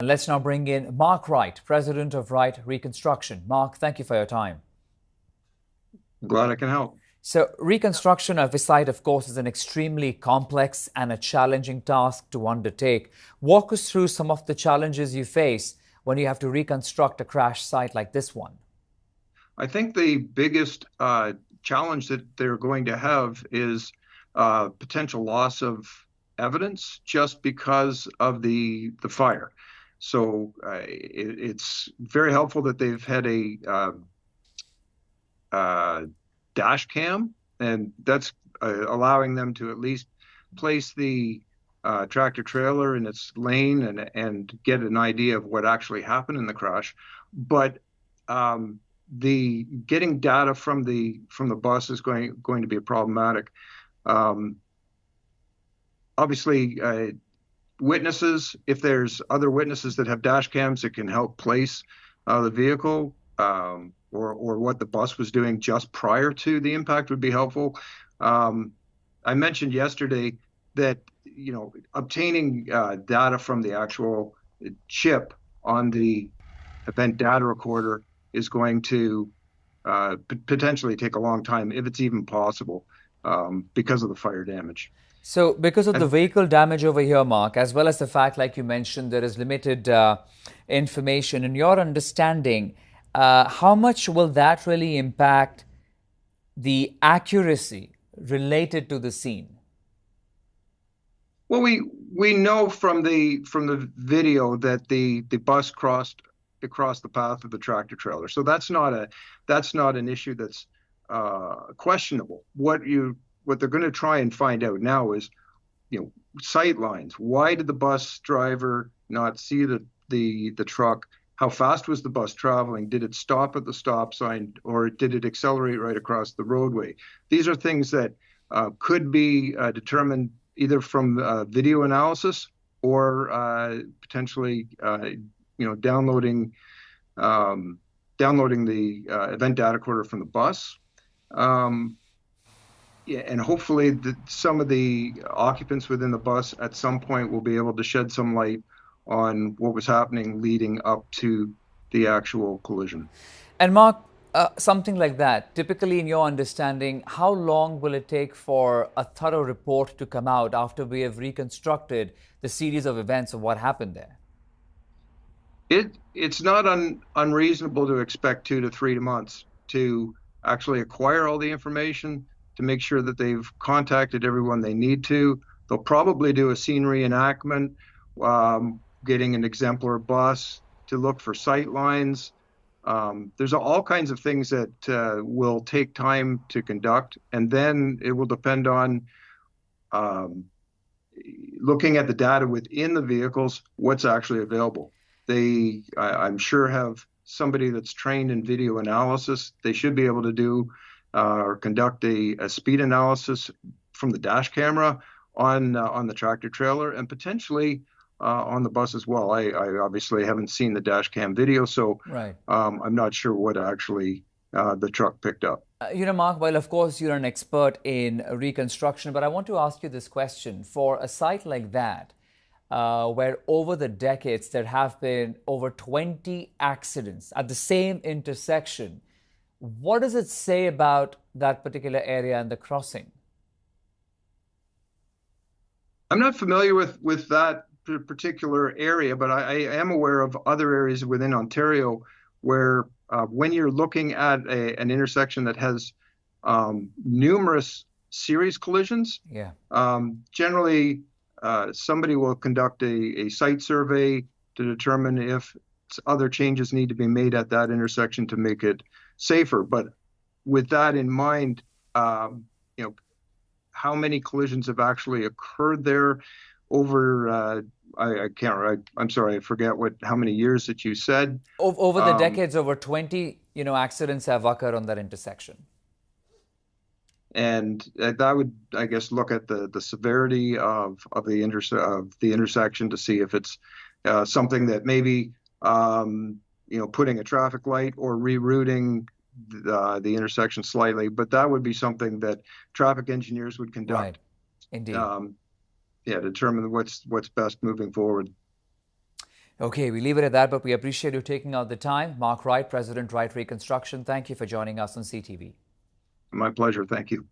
Let's now bring in Mark Wright, president of Wright Reconstruction. Mark, thank you for your time. Glad I can help. So, reconstruction of a site, of course, is an extremely complex and a challenging task to undertake. Walk us through some of the challenges you face when you have to reconstruct a crash site like this one. I think the biggest challenge that they're going to have is potential loss of evidence just because of the fire. So it's very helpful that they've had a dash cam, and that's allowing them to at least place the tractor trailer in its lane and get an idea of what actually happened in the crash. But the getting data from the bus is going to be problematic. Obviously, witnesses, if there's other witnesses that have dash cams that can help place the vehicle, or what the bus was doing just prior to the impact would be helpful. I mentioned yesterday that obtaining data from the actual chip on the event data recorder is going to potentially take a long time, if it's even possible, because of the fire damage. So, because of the vehicle damage over here, Mark, as well as the fact, like you mentioned, there is limited information, in your understanding, how much will that really impact the accuracy related to the scene? Well, we know from the video that the bus crossed across the path of the tractor trailer, so that's not an issue that's questionable. What they're going to try and find out now is, sight lines. Why did the bus driver not see the truck? How fast was the bus traveling? Did it stop at the stop sign, or did it accelerate right across the roadway? These are things that could be determined either from video analysis or potentially, downloading the event data recorder from the bus. And hopefully some of the occupants within the bus at some point will be able to shed some light on what was happening leading up to the actual collision. And Mark, something like that, typically in your understanding, how long will it take for a thorough report to come out after we have reconstructed the series of events of what happened there? It's not unreasonable to expect 2 to 3 months to actually acquire all the information, to make sure that they've contacted everyone they need to. They'll probably do a scene reenactment, getting an exemplar bus to look for sight lines. There's all kinds of things that will take time to conduct, and then it will depend on looking at the data within the vehicles, what's actually available. I'm sure, have somebody that's trained in video analysis. They should be able to do or conduct a speed analysis from the dash camera on the tractor trailer, and potentially on the bus as well. I obviously haven't seen the dash cam video, so Right. I'm not sure what actually the truck picked up. Mark, while of course you're an expert in reconstruction, but I want to ask you this question. For a site like that, where over the decades there have been over 20 accidents at the same intersection, what does it say about that particular area and the crossing? I'm not familiar with that particular area, but I am aware of other areas within Ontario where when you're looking at an intersection that has numerous serious collisions, Yeah. Generally somebody will conduct a site survey to determine if other changes need to be made at that intersection to make it safer. But with that in mind, how many collisions have actually occurred there over, I'm sorry, I forget how many years that you said. Over the decades, over 20, accidents have occurred on that intersection. And that would, I guess, look at the severity of the intersection to see if it's something that maybe putting a traffic light or rerouting the intersection slightly, but that would be something that traffic engineers would conduct. Right. Indeed. Determine what's best moving forward. Okay, we leave it at that, but we appreciate you taking out the time. Mark Wright, President, Wright Reconstruction, thank you for joining us on CTV. My pleasure. Thank you.